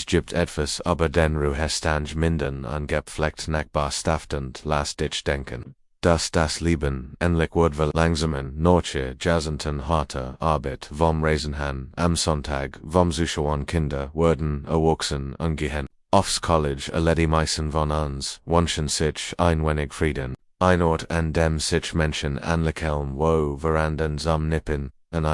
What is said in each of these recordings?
gibt etwas aber den Ruhestand minden angepflegt Nachbarschaftsdrama last-ditch denken. Das Leben, endlich wird langsamen, Norche, Jazzenten harte Arbeit vom Reisenhan, am Sonntag, vom Zuschauern Kinder, werden erwachsen ungehen. Aufs College erledi meisten von uns, wünschen sich ein wenig Frieden. Ein Ort an dem sich Menschen anlächeln wo Veranden zum Nippen,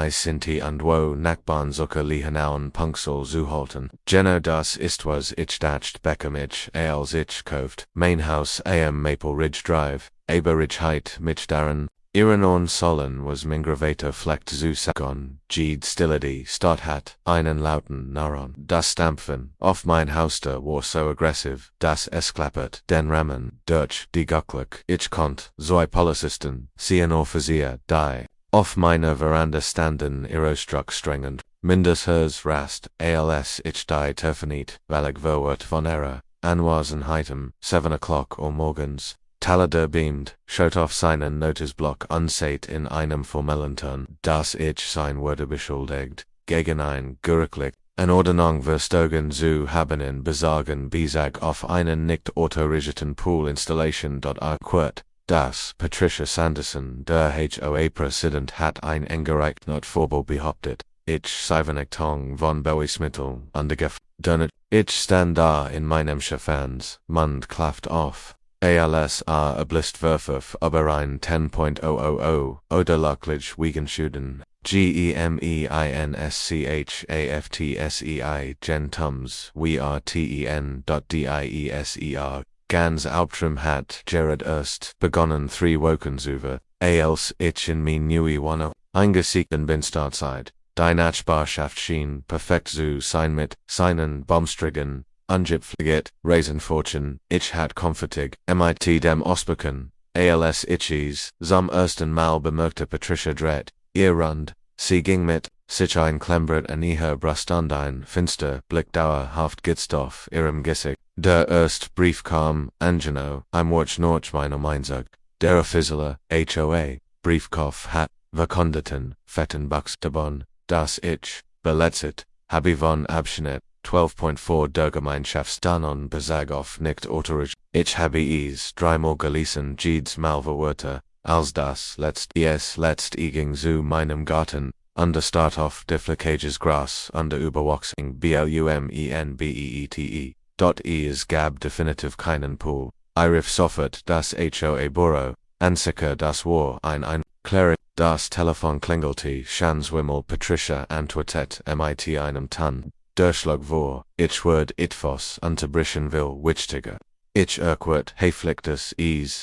Sinti und wo Nachbarn Zucker liehanauen Punksel zuhalten. Genau das ist was ich dacht Beckham ich als ich kauft, mein Haus am Maple Ridge Drive, Eberigkeit mich daran, Ihren sollen was mingravator flecht zu sagon, Ged Stillity start hat, einen lauten Naron. Das Stampfen auf mein Hauster war so aggressiv, das es klappert, den Rahmen, durch die Gucklich, ich konnt, zwei Polizisten, sehen Offizier, die auf meiner Veranda standen Irrostruck strengend, minders Hers rast, als ich die Terfenit, valig verwort von Era, Anwasenheitem, 7 o'clock or morgens. Talader beamed, schaut auf seinen Notizblock unsät in einem formellen Ton, das ich sein Würde beschuldigt, gegen ein Gerichtlich, an Ordnung verstogen zu haben in Besagen Besag auf einen nicht autorisierten Pool-Installation. Quert, das Patricia Sanderson, der HOA-Präsident hat ein engereicht Verbot behauptet, ich Seivenigtong von Beweismittel undergef, dönnet, ich stand da in meinem Schaffans, Mund klafft auf. Als Oblistwerfer aber ein 10.000 oder lucklich Wiegenschuden, GEMEINSCHAFTSEI Gentums WRTEN.DIESER, ganz Albtram hat Gerard erst begonnen 3 Wochen über, als ich in mein neue Wohnung eingesiegten bin Startzeit, die Nachbarschaft schien perfekt zu sein mit seinen Baumstrigen. Ungepflegt, Reisenfortune, ich hat comfortig, mit dem Ausbecken, als ichs, zum ersten Mal bemerkte Patricia dreht, ihr Rund, sie ging mit, sich ein Klembert an ihrer Brust und ein finster Blick dauerhaft gitzt auf ihrem Gesicht. Der erst Brief kam, Angelo, im Wort noch meiner Meinung, der Offizielle, HOA, Briefkopf hat, verkundeten, fetten Buchstaben, das ich, beletzet, habe von Abschnitt. 12.4 der Gemeinschaftsdanon besag auf nicht autorisch. Ich habe es dreimal gelesen Geds Malverwörter, als das letzt ging zu meinem Garten, under start auf deflicages Gras under Überwachsung BLUMENBEETE. Es gab definitiv keinen Pool. Irif sofort das HOA Büro, Ansicker das war ein Clary, das Telefon klingelte, Schanswimmel Patricia antwortet mit einem Ton. Durchschlag vor, ich werd etwas unterbrechen will wichtiger. Ich verrücktestes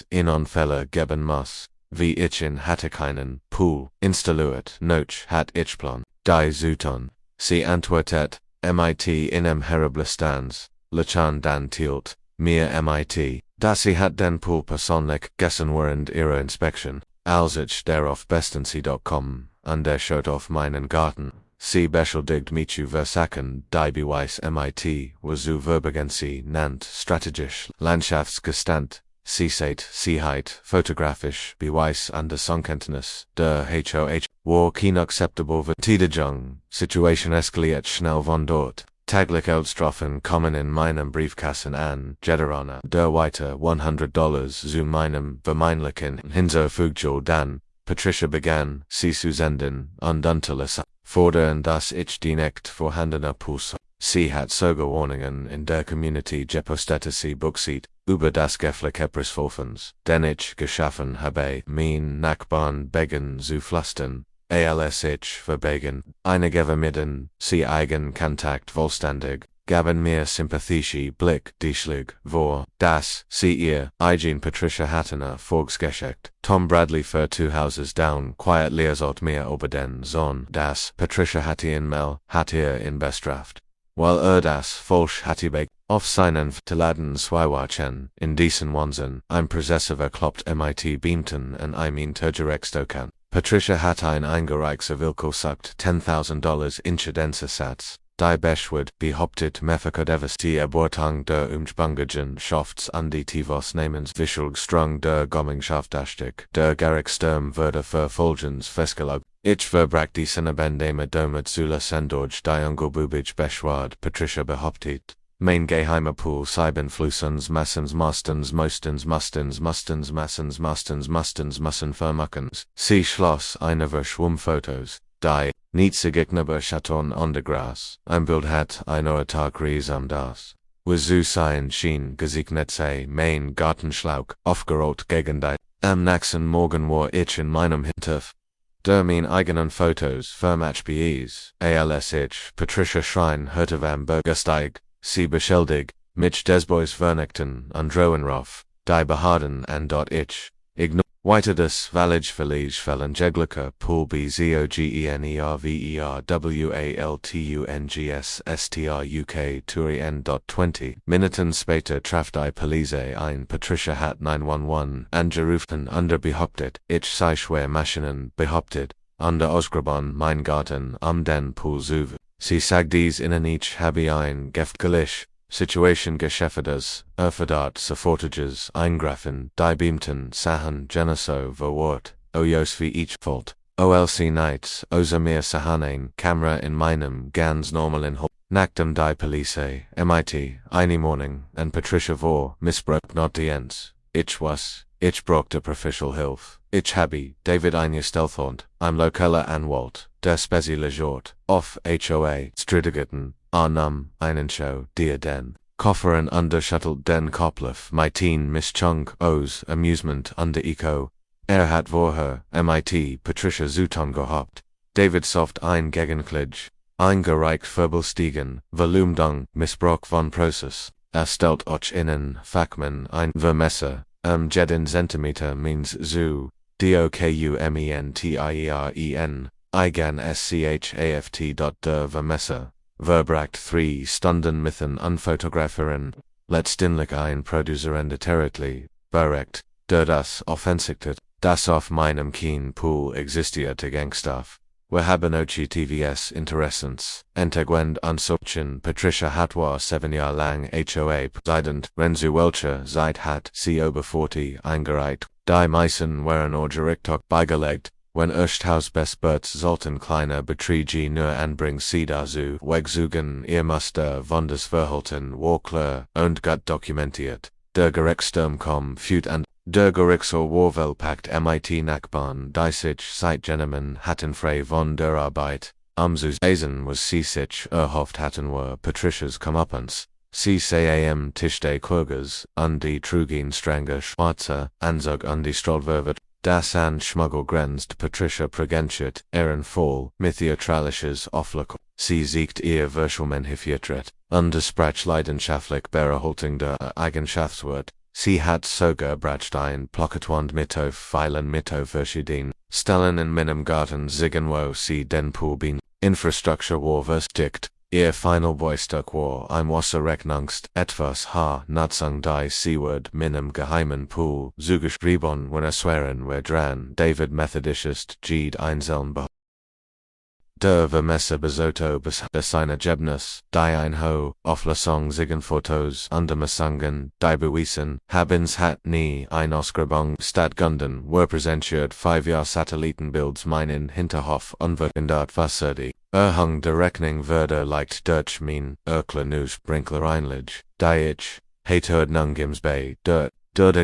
in Unfälle geben muss, wie ich in hatte keinen Pool installiert noch hat ich plan, die Zuton. Sie antwortet, mit in horrible Stands, Lachan dann tilt, mir mit, dass sie hat den Pool persönlich gessen während ihrer Inspektion, als ich darauf bestensie.com, und der schaut auf meinen Garten. Sie beschuldigt mich versaken, die Beweis mit, was zu Verbergency nannt, strategisch, Landschaftsgestand, Sicherheit, fotografisch, Beweis an der Songkenntnis, der HOH, war unacceptable Verteidigung, Situation eskaliert schnell von dort, taglich Ausstrafen kommen in meinem Briefkasten an, Jederana, der weiter $100 zu meinem vermeintlichen hinzufügte dann, Patricia begann, sie zu senden, und unterlassen. Fordern dass ich die nicht vorhandene Puls. Sie hat sogar Warnungen in der Community gepostet sie Buchsieht, über das Gefleck Volfens, den ich geschaffen habe, mein Nachbarn begen zu pflastern, als ich verbegen, einige vermieden, sie eigen Kontakt vollständig, gaben mir sympathische Blick, die schlug vor, dass sie ihr eigen Patricia Hattner vorgeschickt. Tom Bradley für 2 Houses down quiet leerzot mir über den Sohn, das Patricia Hattien Mel, hat in bestraft. Weil das falsch hatte auf seinen verladen Zweiwachen, in diesen Wahnsinn, ein Possessiver kloppt mit beamten und mein Tergerextokan. Patricia hat ein eingereichter Willkommensakt $10,000 Inzidenzersatz. die Beschwert, behauptet Mefferkodevas die Erbortung der Umgebungen Schafts Anditivos namens Vischulgstrung der Gommingschaftastig, der Garricksturm würde verfolgens festgelegt. Ich verbrach die Sinnebendeme Domet Zula Sendorj die Ungelbubij Beschward Patricia behauptet. Mein geheimer Pool Sieben Flusens Massens Mastens Mostens Mustens Mustens Massens Mustens Mustens Mussen Vermuckens. Sie Schloss einer Schwimmfotos. Die Nietzsche Chaton Ondergras. Ein Bild hat einer Tag Riesam das. Wazu sein Schien gesegnet sei mein Gartenschlauch aufgerollt gegen die. Am nächsten Morgen war ich in meinem Hinterf. Der mein eigenen Fotos vermatch bees. Als ich Patricia Schrein hörte am Bürgersteig. Sie beschuldig, mich des Boys vernichten und drohenrauf, die beharden an dort ich. Weiter des Village Fällen jeglicher Pool BZOGENERVERWALTUNGS STRUK 20 später traf die Polizei ein Patricia hat 911 angerufen und behauptet, ich sei schwer Maschinen behauptet, under Ausgraben mein Garten den Pool zuwe. Sie sagt dies innen ich habe ein Giftgelisch, Situation geschäftedes, Verdacht sofortiges Eingreifen, die beamten Sachen Geneso verwort, Ojos wie ich Fault, OLC Nights, Oza mir Sahanen, Kamera in meinem ganz normalen Nachdem die Polizei, MIT, eine Morning, and Patricia vor, Missbrauch not Dienst, ich brauchte professional Hilfe. Ich habe, David eine Stelthornt, I'm lokaler Anwalt, der Spezielle Jort, auf HOA, Stridigeten, einen Show, dir den, Kofferen undershuttelt den Kopf, Meitin Mischung, Os, Amusement under Eco, hat vorher, MIT, Patricia Zuton gehabt, David soft ein Gegenklich, eingereicht Verbelstiegen, Volumdung, Missbrauch von Prozess, stellt euch innen, Fachmann, ein Vermesser, jeden Zentimeter means zu, dokumentien, eigen schaft. Der Vermesser, verbracht 3 Stunden mithen unfotografieren, letztendlich ein Produzerende territly, berekt, der das offensigtet, das auf meinem Keen Pool existierte Gangstoff. Wir haben OGTVS Interessens, Entegwend Unsochen Patricia hat war 7 Jahre lang HOA Präsident, Renzu welcher Zeit hat sie über 40 eingereicht, die meisten waren orgerichtok beigelegt, wenn Ersthaus Besberts sollten kleine Beträge nur anbringen sie dazu, wegzugen ihr Muster von des Verhalten war klar und gut dokumentiert, der Gerichtsturm führt an. Der Gerichtshof war packt MIT Nachbarn, die sich seit Genemen hatten frei von der Arbeit, zu lesen was sie sich erhofft hatten war Patricias Comeuppance. Sie am Tisch des Klägers, und die trugen strenge schwarze Anzug und die Strollverwet, das an Schmuggel grenzt Patricia prägentiert, Fall, mit theatralisches Auflöck. Sie siegt ihr Verschulmenhifietret, und sprach leidenschaftlich Bererhaltung der Eigenschaftswort. Sie hat sogar Bratstein Plocketwand mito Pfeilen mito verschieden, Stellen in meinem Garten zigen wo sie den Pool bin, Infrastructure war versteckt, ihr final Boystück war ein Wasserrechnungst, etwas Nutzung die Seaward meinem geheimen Pool, zugeschrieben wenn swearen wir dran, David Methodist Ged einzeln Der Vermesser besoto bis seine Jebnis, die ein Auflassung zigen Fotos Undermessungen, die bewiesen, habens hat nie ein Ausgrabung stattgefunden, were präsentiert 5 Jahr Satellitenbilds meinen Hinterhof unverhindert wasserdig. Hung der Rechnung würde leicht Deutsch mein, News Brinkler einlich, die ich, haterd nungims bei, der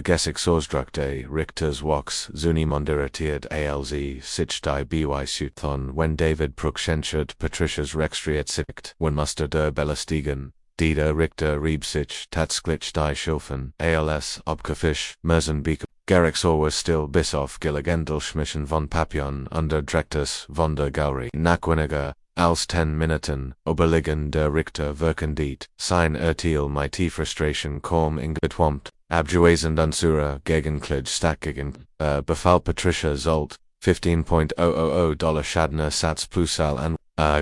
Gesichtsaussdruckte Richters Walks zunimondiratiert alz sich die Beweisüthon wenn David Prukschenschert Patricias Rextriet siegt, wenn Muster der Belästigen, die der Richter rieb sich tatsächlich die Schilfen, als Obgefisch, Mersenbeek, Garricksauer still bis auf Gillegendelschmischen von Papillon under Drektes von der Galerie Nachweniger, als 10 Minuten, oberliegen der Richter wirkendit, sein Urteil mit Frustration kaum ingetwompt. Abjuesend unsere Gegenklich stattgegen, befahl Patricia sollt, $15,000 Schadener Satz Plusal an,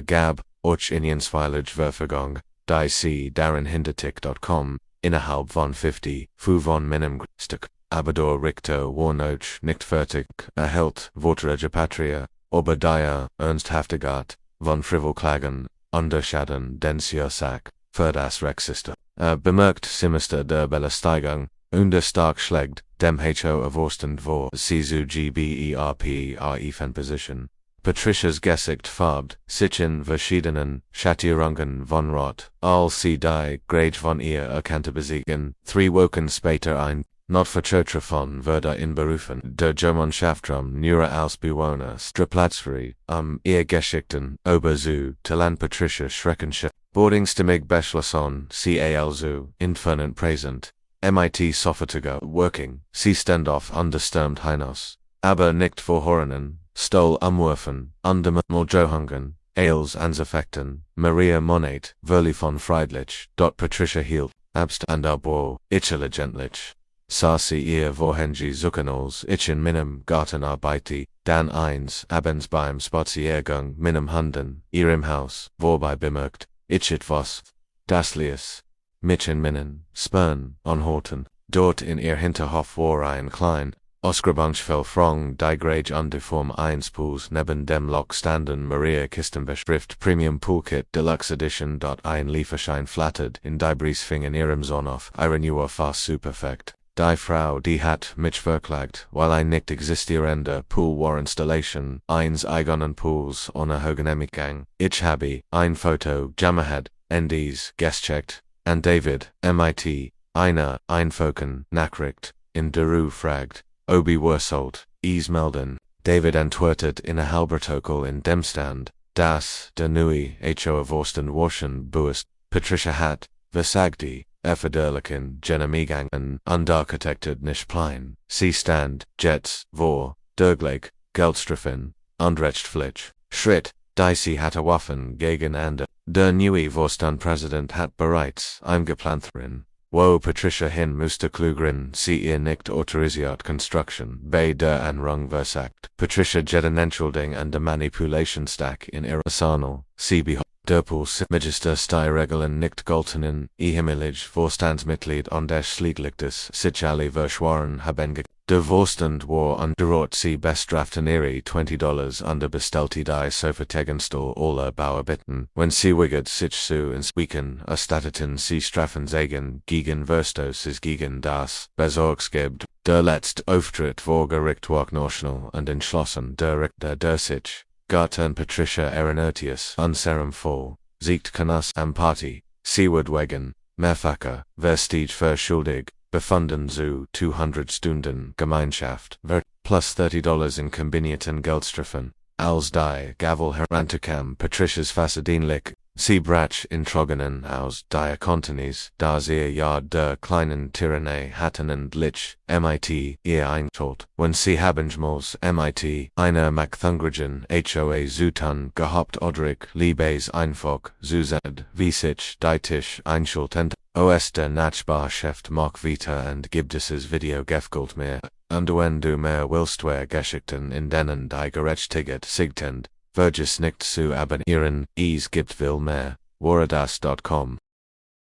gab, och Indiensweilage Verfügung, die sie darin hintertick.com, innerhalb von 50, von meinem Stück, aber der Richter war noch nicht fertig, erhält, Wortregie Patria, aber die Ernsthaftigkeit, von Frivolklagen, Unterschaden den Ursache für das Rechtssystem. Bemerkt Sinister der Belästigung und stark schlägt dem HOA-Vorstand vor, sie zu GBERPRE Position. Patricias Gesicht farbt sich in verschiedenen Schattierungen von Rot, als sie die Grage von ihr erkannte besiegen. 3 Wochen später ein Notvertreter von wurde in Berufen der Gemeinschaft nur als Bewohner Straplatzfrei ihr Geschichten ober zu Talan Patricia Schreckensche Boardingstimmig Beschlossen CAL zu Infernant Präsent MIT Sofortiger Working Sie Standoff understürmt Hinaus aber nicht vorhorenen Stol umwerfen Undermal Johungen Ailes Anseffekten Maria Monet Verli von Friedlich Patricia hielt Abst and Abo Ichelegentlich Sarsi ihr Vorhengi Zuckenals ich minim Gartenarbeiti, dann eins abends beim Spaziergang minim Hunden, ihrem Haus, wobei bemerkt, ich etwas, das Lies, mich in Minnen, Spern, anhalten, dort in ihr Hinterhof war ein klein, Ausgrabungsfell Frong die Grage Uniform 1 Pools neben dem Loch standen Maria Kistenbeschrift Premium Poolkit Deluxe Edition. Ein Lieferschein flattert in die Briefing in ihrem Sonoff, ihren Uhr fast superfekt. Die Frau, die hat mich verklagt, weil ein nicht existierender Pool war Installation, eines eigenen Pools ohne Genehmigung. Ich habe ein Foto gemacht, dies gecheckt, an David, MIT, eine Einfoken Nachricht, in Deru fragt, Obi Wurselt, melden. David antwortet in a Halbertokel in dem Stand, das, der neue HOA-Vorstand Warschen Buist, Patricia hat, versagte, verderlichen Genehmigungen und architected nicht plein. Sie stand, Jets, vor, dergleich, Geldstrafen, und Rechtspflicht, Schritt, die sie hatte Waffen gegen Ende. Der neue Vorstandspräsident hat bereits eingeplant drin. Wo Patricia hin musste klugren, sie ihr nicht autorisiert Construction, bei der Anrung versagt. Patricia jede Entschuldigung und der Manipulation stack in ihrer Arsenal, sie behold. Der Magister Regeln nicht geltenen, ehemalig Vorstandsmitglied und des Schliedlichtes sich alle verschworen haben. Der Vorstand war und sie bestraften ihre $20 under bestellte die Sofategenstall aller Bauer bitten, wenn sie wigert sich zu ins Weeken erstatteten sie Strafen gegen Verstößes gegen das Besorgsgibt. Der letzte Auftritt war Gericht war national und entschlossen der Richter der sich Garten Patricia Erenotius unserem Fall, siegt Canas am Party, Seaward wegen, mehrfacher, Vestige verschuldig, befunden zu 200 Stunden Gemeinschaft, wird plus $30 in kombinierten Geldstrafen, als die Gavel heranzukam Patricias Fassadienlich, sie brach in Trogenen aus die Kontinis, da sie ja der kleinen Tyrannei hatten und lich, MIT, ihr eintolt, wenn sie habenjmals MIT, einer Macthungrigen HOA Zutan gehabt odrig, Liebes einfach, Zuzed, wie sich die Tisch einschultend, der Nachbarschaft mag weiter und gibt es Video gefgult mehr, und wenn du mehr willst Geschichten in denen die gerechtigt sigtend, Verges nicht zu abonnieren, es gibt viel mehr, waradas.com.